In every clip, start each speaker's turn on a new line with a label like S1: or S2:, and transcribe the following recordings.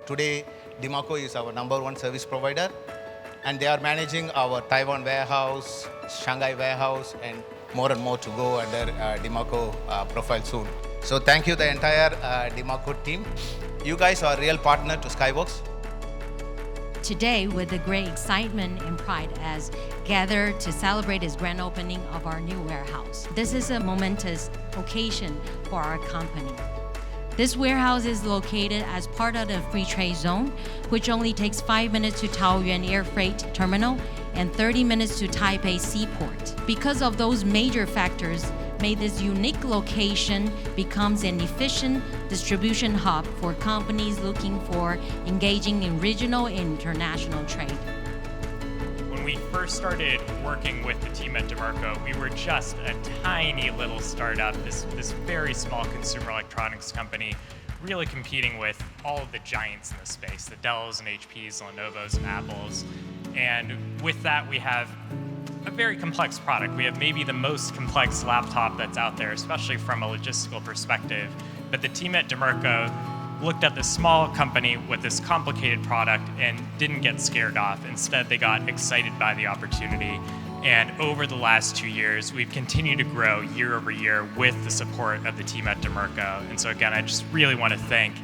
S1: Today, Dimerco is our #1 service provider, and they are managing our Taiwan warehouse, Shanghai warehouse, and more to go under Dimerco profile soon. So thank you, the entire Dimerco team. You guys are a real partner to Skyworks.
S2: Today, with the great excitement and pride as gathered to celebrate this grand opening of our new warehouse. This is a momentous occasion for our company. This warehouse is located as part of the free trade zone, which only takes 5 minutes to Taoyuan air freight terminal and 30 minutes to Taipei seaport. Because of those major factors, made this unique location becomes an efficient distribution hub for companies looking for engaging in regional and international trade.
S3: When we first started working with the team at Dimerco, we were just a tiny little startup, this very small consumer electronics company, really competing with all of the giants in the space, the Dells and HPs, Lenovo's and Apples. And with that, we have a very complex product. We have maybe the most complex laptop that's out there, especially from a logistical perspective. But the team at Dimerco looked at this small company with this complicated product and didn't get scared off. Instead, they got excited by the opportunity. And over the last 2 years, we've continued to grow year over year with the support of the team at Dimerco. And so again, I just really want to thank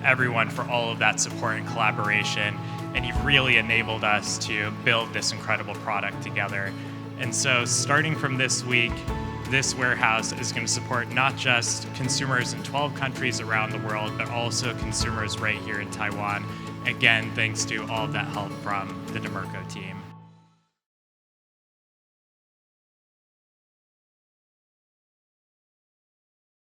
S3: everyone for all of that support and collaboration. And you've really enabled us to build this incredible product together. And so starting from this week, this warehouse is going to support not just consumers in 12 countries around the world, but also consumers right here in Taiwan. Again, thanks to all of that help from the Dimerco team.